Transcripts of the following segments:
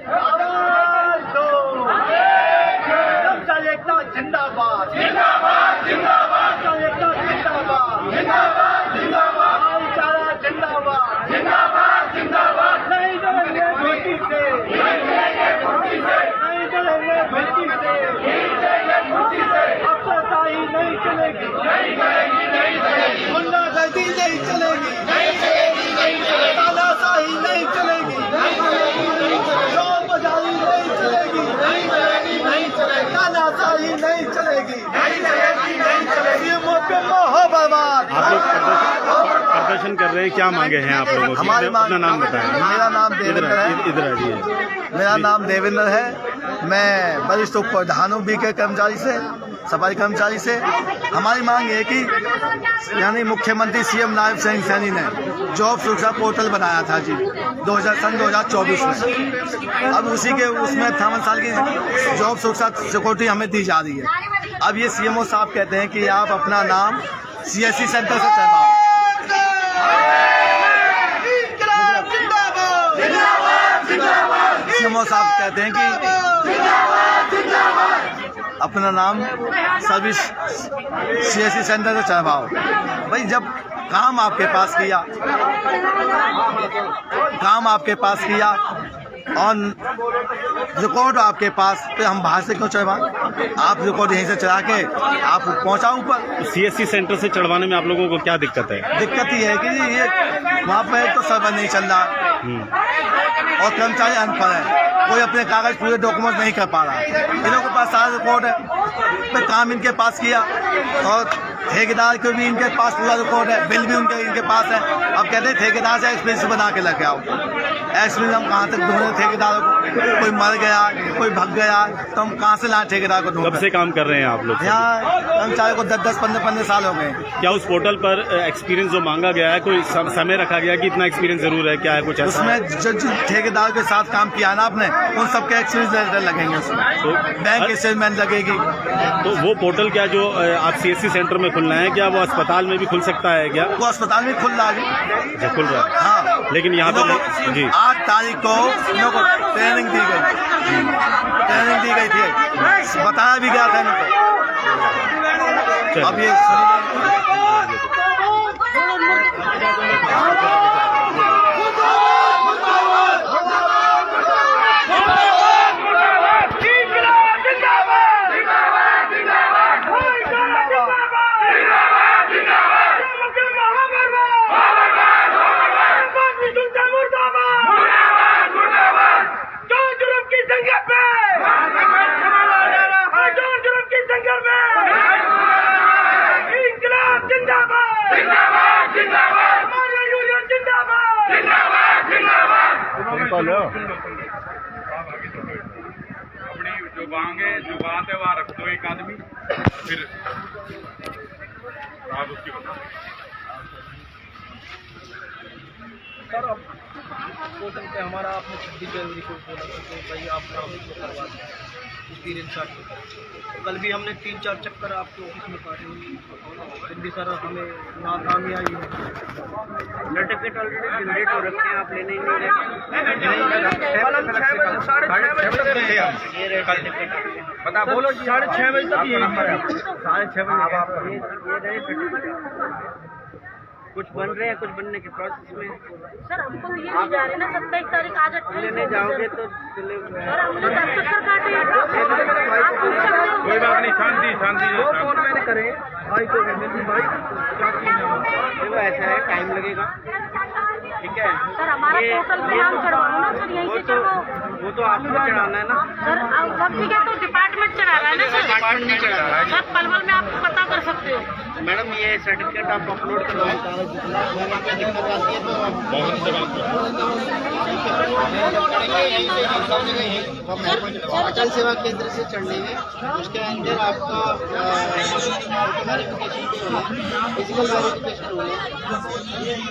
आवाज दो, जनता एकता जिंदाबाद, जिंदाबाद जिंदाबाद, जनता एकता जिंदाबाद, जिंदाबाद जिंदाबाद, भाईचारा जिंदाबाद, जिंदाबाद जिंदाबाद, नहीं डरेंगे बेटी से, नहीं डरेंगे बेटी से, नहीं डरेंगे बेटी से, नहीं डरेंगे बेटी से, अफसरशाही नहीं चलेगी, नहीं चलेगी, नहीं चलेगी, गुंडागर्दी नहीं चलेगी, नहीं चलेगी, नहीं चलेगी, तानाशाही नहीं चलेगी, नहीं चलेगी, नहीं चलेगी, शोर बाजारी नहीं चलेगी, नहीं चलेगी, नहीं चलेगी, तानाशाही नहीं चलेगी, नहीं चलेगी, नहीं चलेगी, ये मौके हो बर्बाद। आप लोग प्रदर्शन कर रहे हैं, क्या मांगे हैं आप लोगों की? अपना नाम बताएं। मेरा नाम देवेंद्र है। इधर आइए। मेरा नाम देवेंद्र है। मैं वरिष्ठ उप प्रधान हूँ बीके कर्मचारी से, सफाई कर्मचारी से। हमारी मांग है कि यानी मुख्यमंत्री सीएम नायब सिंह सैनी ने जॉब सुरक्षा पोर्टल बनाया था जी 2024 में। अब उसी के उसमें 58 साल की जॉब सुरक्षा सिक्योरिटी हमें दी जा रही है। अब ये सीएमओ साहब कहते हैं कि आप अपना नाम सीएससी सेंटर से चढ़वाओ। सीएमओ साहब कहते हैं कि अपना नाम सर्विस सीएससी सेंटर से चढ़वाओ। भाई जब काम आपके पास किया और रिकॉर्ड आपके पास, तो हम बाहर से क्यों चढ़वाएं? आप रिकॉर्ड यहीं से चढ़ा के आप पहुंचाओ ऊपर। सीएससी सेंटर से चढ़वाने में आप लोगों को क्या दिक्कत है? दिक्कत ये है कि ये वहाँ पे तो सर्वर नहीं चल रहा और कर्मचारी अनपढ़ है, कोई अपने कागज पूरे डॉक्यूमेंट नहीं कर पा रहा। इन लोगों के पास सारा रिकॉर्ड है, पे काम इनके पास किया और ठेकेदार को भी इनके पास पूरा रिकॉर्ड है, बिल भी इनके पास है। अब कहते हैं ठेकेदार से एक्सपीरियंस बना के लेके आओ। एक्सपीरियंस हम कहाँ तक ढूंढे ठेकेदारों को? कोई मर गया, कोई भग गया, तो हम कहाँ से लाए ठेकेदार को ढूंढे? कब से काम कर रहे हैं आप लोग? यहाँ कर्मचारी को 10-10, 15-15 साल हो गए। क्या उस पोर्टल पर एक्सपीरियंस जो मांगा गया है, कोई समय रखा गया कि इतना एक्सपीरियंस जरूर है? क्या है कुछ ऐसा? उसमें जो ठेकेदार के साथ काम किया ना आपने, उन सबके एक्सपीरियंस लेटर लगेंगे उसमें, तो बैंक स्टेटमेंट लगेगी। तो वो पोर्टल क्या जो आप सीएससी सेंटर में खुलना है, क्या वो अस्पताल में भी खुल सकता है क्या? वो अस्पताल में खुल रहा है। अच्छा, खुल रहा है। हाँ, लेकिन यहाँ पे जी 8 तारीख को इन लोगों को ट्रेनिंग दी गई थी, बताया भी गया था इनको। अब ये अपनी जो बात है वहाँ रख दो एक आदमी, फिर आप उसकी बताओ। सर अब हो सकता है हमारा आपने 26 जनवरी को बोला था कि भाई आप काम करवा दें एक्सपीरियंस आपको। कल भी हमने 3-4 चक्कर आपके ऑफिस में काटे, फिर भी सर हमें नाकामी आई है। सर्टिफिकेट ऑलरेडी जनरेट हो रखे हैं, आप लेने नहीं रहे। 6:30 बता बोलो 6:30 बजे तक ये 6:30 बजे कुछ बन रहे हैं, कुछ बनने के प्रोसेस में। सर हमको ये नहीं जा रहे ना 27 तारीख आज 28 लेने जाओगे तो सर हमने 10 चक्कर काटे। कोई बात नहीं, शांति शांति। फोन मैंने करे भाई को भाई चलो ऐसा है, टाइम लगेगा, ठीक है सर हमारा पोर्टल पे नाम चढ़वाओ ना सर, यहीं से चढ़वाओ। वो तो आपको चढ़ाना है ना सर अब ठीक है, तो डिपार्टमेंट चढ़ा रहा है ना सर। डिपार्टमेंट नहीं चढ़ा रहा है सर पलवल में आप पता कर सकते हो। मैडम, ये सर्टिफिकेट आप अपलोड करवाएं, कागज जितना दिक्कत आती है तो अटल सेवा केंद्र से चढ़ने में उसके अंदर आपका फिजिकल वेरिफिकेशन होना,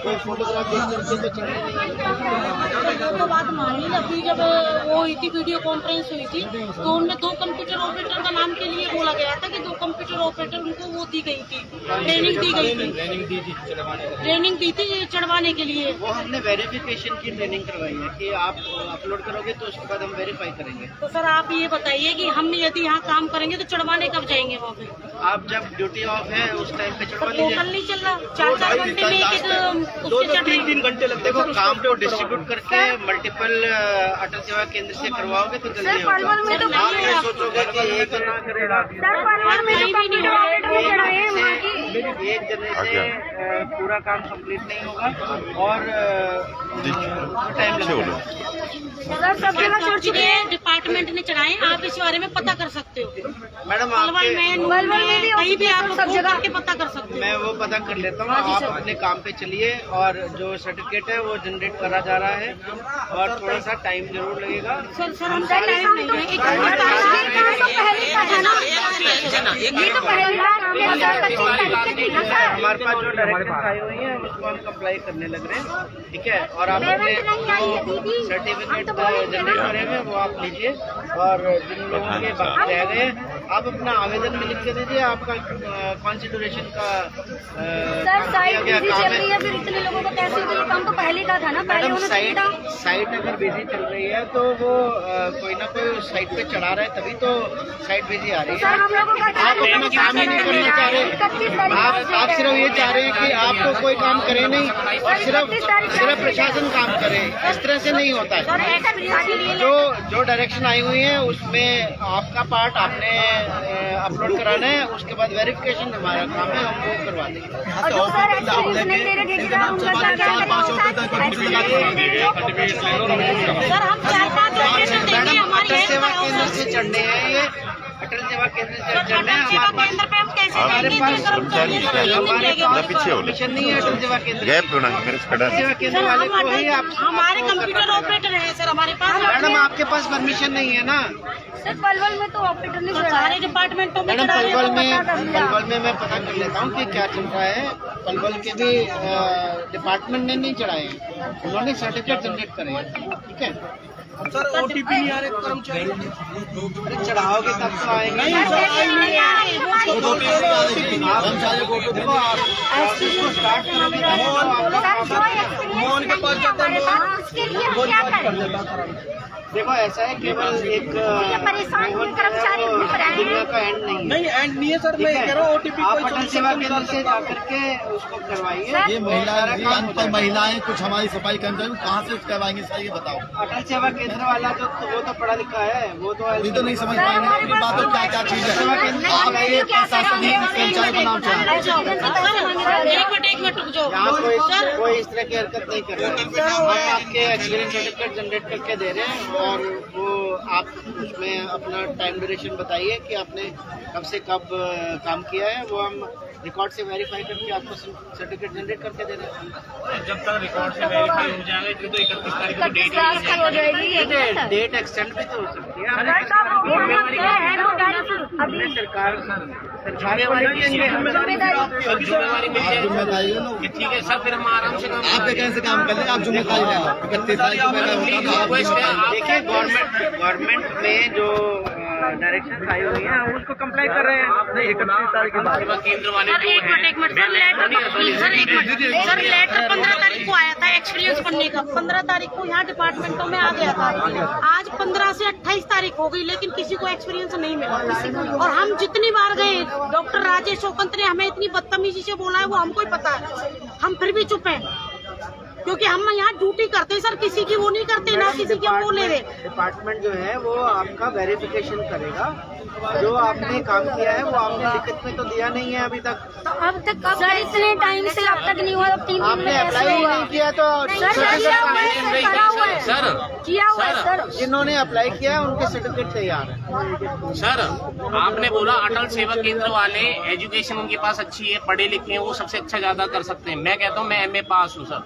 कोई फोटोग्राफ देख करके तो चढ़ने नहीं। तो बात मानी अभी जब वो हुई थी, वीडियो कॉन्फ्रेंस हुई थी, तो उनने 2 कंप्यूटर ऑपरेटर का नाम के लिए बोला गया था कि 2 कंप्यूटर ऑपरेटर उनको वो दी गई थी, ट्रेनिंग दी गई थी, ट्रेनिंग दी थी चढ़वाने के लिए। वो हमने वेरिफिकेशन की ट्रेनिंग करवाई है कि आप अपलोड करोगे तो उसके बाद हम वेरीफाई करेंगे। तो सर आप ये बताइए कि हम यदि यहाँ काम करेंगे तो चढ़वाने कब जाएंगे वहाँ पे? आप जब ड्यूटी ऑफ है उस टाइम पे चढ़वा पोर्टल लीजिए। नहीं चल रहा, 4-4 घंटे में एक उसके चढ़ 3 घंटे लगते देखो काम को डिस्ट्रीब्यूट करके मल्टीपल अटल सेवा केंद्र से करवाओगे तो जल्दी होगा। आप ये सोचोगे कि एक जने से पूरा काम कंप्लीट नहीं होगा और टाइम लगेगा। डिपार्टमेंट ने चढ़ाए, आप इस बारे में पता कर सकते हो। मैडम पलवल में कहीं भी आप सब जगह के पता कर सकते हो। मैं वो पता कर लेता हूँ। आप अपने काम पे चलिए और जो सर्टिफिकेट है वो जनरेट करा जा रहा है और थोड़ा सा टाइम जरूर लगेगा। सर हम टाइम नहीं है, एक हमारे पास जो डायरेक्शन आई हुई है उसको हम अप्लाई करने लग रहे हैं, ठीक है। और आप अपने सर्टिफिकेट जनरेट करेंगे वो आप लीजिए और जिन लोगों के बाकी रह गए आप अपना आवेदन में लिख के दीजिए। आपका कौन सी ड्यूरेशन का साइट बिजी चल रही है, फिर इतने लोगों को कैसे? ये काम तो पहले का था ना, पहले मैडम होना चाहिए था। साइट अगर बिजी चल रही है तो वो कोई ना कोई साइट पे चढ़ा रहा है तभी तो साइट बिजी आ रही है। सर हम लोगों का आप अपना काम ही नहीं करना चाह रहे। आप सिर्फ ये चाह रहे हैं कि आपको कोई काम करे नहीं और सिर्फ प्रशासन काम करे। इस तरह से नहीं होता है। जो डायरेक्शन आई हुई है उसमें आपका पार्ट आपने अपलोड कराना है, उसके बाद वेरिफिकेशन हमारा काम है, हम वो करवा देंगे। और जो सर एक्सपीरियंस नहीं दे रहे ठेकेदार उनका क्या सर हम 4-5 ऑपरेटर देंगे, मैडम हमारी अटल सेवा केंद्र से चढ़ने हैं ये, अटल सेवा केंद्र से चढ़ने हैं। सेवा केंद्र पे हम कैसे हमारे जाएंगे? पास हमारे परमिशन नहीं है अटल सेवा केंद्र। अटल सेवा केंद्र वाले को ही आप हमारे कंप्यूटर ऑपरेटर है सर हमारे पास। मैडम आपके पास परमिशन नहीं है ना। सर पलवल में तो ऑपरेटर नहीं चढ़ा सारे डिपार्टमेंटों में मैडम चढ़ा रहे हैं, पलवल तो बता दीजिए आप। में मैं पता कर लेता हूँ कि क्या चल रहा है। पलवल के भी डिपार्टमेंट ने नहीं चढ़ाए हैं, उन्होंने सर्टिफिकेट जनरेट करे हैं, ठीक है। सर OTP नहीं आ रहे कर्मचारी। अरे चढ़ाओगे तब तो आएंगे। देखो आप स्टार्ट करोगे मोहन के पास जाते हैं, उसके लिए हम क्या करें? देखो ऐसा है केवल एक परेशान कर्मचारी घूम रहे हैं। दुनिया का एंड नहीं है। नहीं एंड नहीं है सर, मैं कह रहा हूँ OTP आप कोई अटल सेवा केंद्र से जाकर के उसको करवाइए। ये महिलाएं महिलाएं कुछ हमारी सफाई कर्मचारी कहाँ से करवाएंगे सर, ये बताओ। अटल सेवा केंद्र वाला जो वो तो पढ़ा लिखा है, वो तो ये तो नहीं समझ पाएंगे आपकी बात, तो क्या क्या चीज है। आप ये प्रशासनिक कर्मचारी का नाम चाहें। एक मिनट रुक जाओ। यहाँ कोई इस तरह की हरकत नहीं कर रहा है। हम आपके एक्सपीरियंस सर्टिफिकेट जनरेट करके दे रहे हैं और वो आप उसमें अपना टाइम ड्यूरेशन बताइए कि आपने कब से कब काम किया है, वो हम रिकॉर्ड से वेरीफाई करके आपको सर्टिफिकेट जनरेट करके दे रहे हैं। जब तक रिकॉर्ड से वेरीफाई हो जाएगा तो 31 तारीख को डेट हो जाएगी ये क्या सर? डेट एक्सटेंड भी तो हो सकती है। अभी सरकार को लेके जिम्मेदारी ठीक है सर, फिर हम आराम से काम आपके कहने से काम कर ले, आप जिम्मेदारी ले लो। 31 तारीख को देखिए गवर्नमेंट में जो डायरेक्शन आई हुई है हम उसको कंप्लाई कर रहे हैं। नहीं 31 तारीख के बाद केंद्र वाले जो एक मिनट सर लेटर 15 तारीख को आया था एक्सपीरियंस करने का। 15 तारीख को यहाँ डिपार्टमेंटों में आ गया था। आज 15 से 28 तारीख हो गई लेकिन किसी को एक्सपीरियंस नहीं मिला। और हम जितनी बार गए, डॉक्टर राजेश ओकंत ने हमें इतनी बदतमीजी से बोला है वो हमको ही पता है, हम फिर भी चुप हैं क्योंकि हम यहाँ ड्यूटी करते हैं सर, किसी की वो नहीं करते ना किसी की हम वो ले रहे। डिपार्टमेंट जो है वो आपका वेरिफिकेशन करेगा। जो आपने काम किया है वो आपने लिखित में तो दिया नहीं है अभी तक। तो अब तक सर इतने टाइम से अब तक नहीं हुआ, अब 3 दिन आपने में अप्लाई कैसे ही हुआ? नहीं किया तो किया हुआ है सर। जिन्होंने अप्लाई किया है उनके सर्टिफिकेट तैयार है। सर आपने बोला अटल सेवा केंद्र वाले एजुकेशन उनके पास अच्छी है, पढ़े लिखे हैं, वो सबसे अच्छा ज्यादा कर सकते हैं। मैं कहता हूँ मैं MA पास हूँ सर,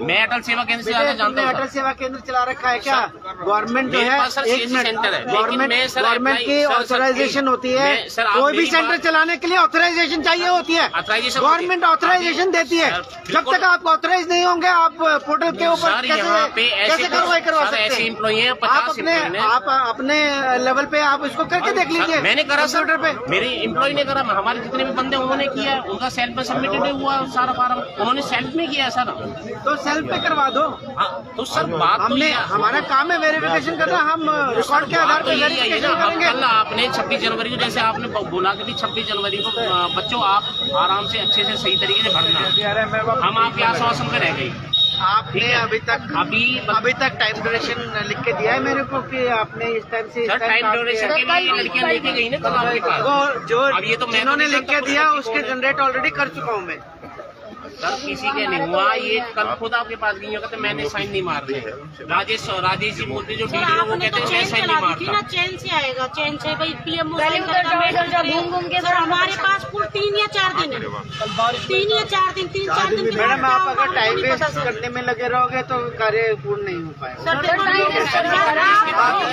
मैं अटल सेवा केंद्र से ज्यादा जानता हूँ अटल सेवा केंद्र चला रखा है क्या? गवर्नमेंट जो मेरे है पास सर एक CSC मिनट, सेंटर है, लेकिन गवर्नमेंट मैं सर गवर्नमेंट अप्लाई- की सर, ऑथराइजेशन होती है। मैं- सर, आप कोई भी मेरी सेंटर बात- चलाने के लिए ऑथराइजेशन चाहिए होती है। Authorization गवर्नमेंट होती है। ऑथराइजेशन देती है। सर, जब बिल्कुल। तक आप ऑथराइज नहीं होंगे आप पोर्टल के ऊपर सर यहाँ पे कैसे कार्रवाई करवा सर सकते ऐसे हैं? एम्प्लॉई हैं, आप 50 अपने एम्प्लॉई हैं। आप अपने लेवल पे आप इसको करके देख लीजिए। मैंने करा सर, कंप्यूटर पे। मेरे एम्प्लॉय ने करा, हमारे जितने भी बंदे उन्होंने किया, उनका सेल्फ में सबमिटेड हुआ सारा फार्म, उन्होंने सेल्फ में किया सर। तो सेल्फ पे करवा दो। हाँ, तो सर बात तो हमने ये है। हमारा काम है वेरिफिकेशन करना। हम रिकॉर्ड के आधार बात पर तो यही है वेरिफिकेशन ना, अब करेंगे। कल आपने 26 जनवरी को जैसे आपने बोला कि 26 जनवरी को बच्चों आप आराम से अच्छे से सही तरीके से भरना, हम आपके आश्वासन पे रह गए। आपने अभी तक टाइम ड्यूरेशन लिख के दिया है मेरे को कि आपने इस टाइम से इस सर टाइम टाइम काम ड्यूरेशन किया के है। लिए लड़कियां लेके गई ना कल आपके पास। वो जो अब ये तो मैं जिन्होंने नहीं लिख के जानता दिया कौन सी उसके कौन- जनरेट ऑलरेडी कर चुका हूँ मैं। सर किसी के नहीं हुआ, ये कल खुद आपके पास गई कहते मैंने साइन नहीं मार रहे। राजेश जी बोलते जो सर डीडी वो आपने कहते तो हैं मैं चेन साइन चला नहीं दी थी ना, मारता। चेन से आएगा, चेन से भाई पीएम पहले उधर जाओ, घूम घूम के सर हमारे पास कुल 3 या 4 दिन है, 3 या 4 दिन, 3-4 दिन के बाद मैडम आप क्या अगर होगा, टाइम हमको नहीं वेस्ट पता सर। करने में लगे रहोगे तो कार्य पूर्ण नहीं हो पाएगा। सर देखो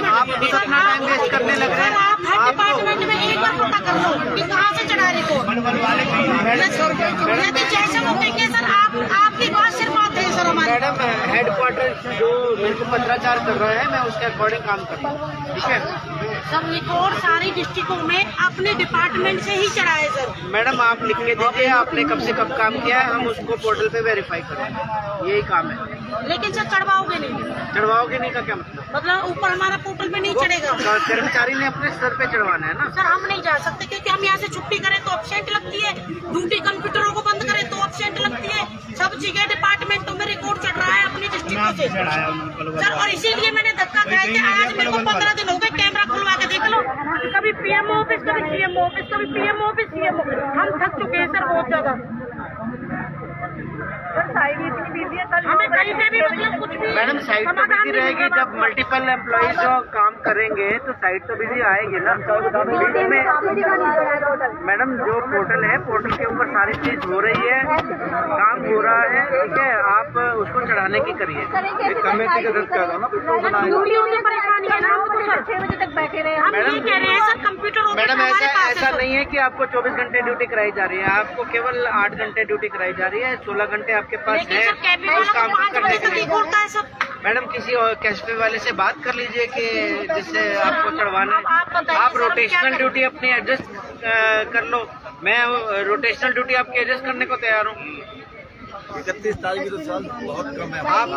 आप खुद अपना टाइम वेस्ट करने लग रहे सर आप हर हैं। डिपार्टमेंट में एक बार पता कर लो कि कहाँ से चढ़ा रहे हो। यदि जैसे वो कहेंगे सर आपकी बात सिर्फ आते हैं सर हमारे। मैडम हेडक्वार्टर जो मेरे को पत्राचार कर रहा है मैं उसके अकॉर्डिंग काम कर रहा हूँ, ठीक है। सब रिकॉर्ड सारी डिस्ट्रिक्टों में अपने डिपार्टमेंट से ही चढ़ाए सर। मैडम आप लिख के दीजिए आपने कब से कब काम किया है, हम उसको पोर्टल पे वेरीफाई करेंगे, यही काम है। लेकिन सर चढ़वाओगे नहीं, चढ़वाओगे नहीं का क्या मतलब ऊपर हमारा पोर्टल पे नहीं चढ़ेगा। कर्मचारी ने अपने स्तर पे चढ़वाना है ना। सर हम नहीं जा सकते क्योंकि हम यहाँ से छुट्टी करें तो एब्सेंट लगती है, ड्यूटी कंप्यूटरों को बंद करें तो एब्सेंट लगती है। सब जगह डिपार्टमेंटों में रिकॉर्ड चढ़ रहा है अपनी डिस्ट्रिक्टों से सर, और इसीलिए मैंने धक्का खाया कि आज मेरे को 15 दिन हो गए, कैमरा खुलवा के देख लो, कभी पीएम ऑफिस, कभी सीएम ऑफिस, कभी पीएम ऑफिस, सीएम ऑफिस। हम थक चुके हैं सर बहुत ज्यादा। हमें कहीं से भी मतलब कुछ भी मैडम साइट तो समाधान बिजी नहीं रहेगी, मिल रहा। जब मल्टीपल एम्प्लॉइज जो काम करेंगे तो साइट तो बिजी आएगी ना। बीच में मैडम जो पोर्टल है, पोर्टल के ऊपर सारी चीज हो रही है, काम हो रहा है, ठीक है। आप उसको चढ़ाने की करिए। कमेटी का दर्ज कर दो ना, ड्यूटियों से परेशानी है ना हमको सर। 6 बजे तक बैठे रहे। हम ये कह रहे हैं सर कंप्यूटर ऑफिस मैडम हमारे पास है ऐसा सर। नहीं है कि आपको 24 घंटे ड्यूटी कराई जा रही है, आपको केवल 8 घंटे ड्यूटी कराई जा रही है। 16 घंटे आपके पास लेकिन है सर कैबिन उस वाला काम तो को 5 करने बजे के तक ही लिए। खोलता है सर। मैडम किसी और कैशपे वाले से बात कर लीजिए कि जिससे आपको चढ़वाना अब आप है। बताइए आप सर, हम क्या रोटेशनल करें? ड्यूटी अपनी एडजस्ट कर लो। मैं रोटेशनल ड्यूटी आपकी एडजस्ट करने को तैयार हूँ। 31 तारीख तो साल बहुत कम है। आप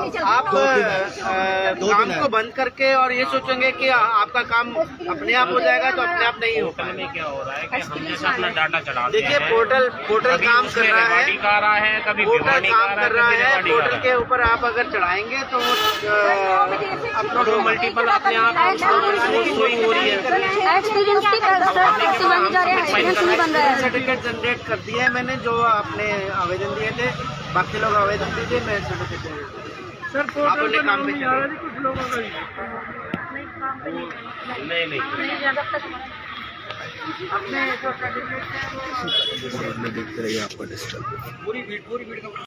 काम को बंद करके और ये सोचेंगे कि आपका काम अपने आप हो जाएगा, तो अपने आप नहीं होगा। पोर्टल में क्या हो रहा है कि हम जैसा अपना डाटा चढ़ाते देखिए हैं, पोर्टल कभी काम उसमें कर रहा रेवाड़ी है, का आ रहा है, कभी पोर्टल भिवानी का आ काम रहा है, कर रहा कभी है। रेवाड़ी का आ पोर्टल रहा के ऊपर आप अगर चढ़ाएंगे तो है। तो मल्टीपल अपने आप शोइंग हो रही है। एक्सपीरियंस की शिवानी जा रहे हैं, एक्सपीरियंस नहीं बन रहा है। सर्टिफिकेट जनरेट कर दिया है मैंने, जो आपने आवेदन दिए थे। बाकी लोग आवेदन दीजिए, मैं सर्टिफिकेट सर आप अपने काम पे चलिए। कुछ लोगों का नहीं अपने जो सर्टिफिकेट देखते रहिए आपका डिस्टर्ब।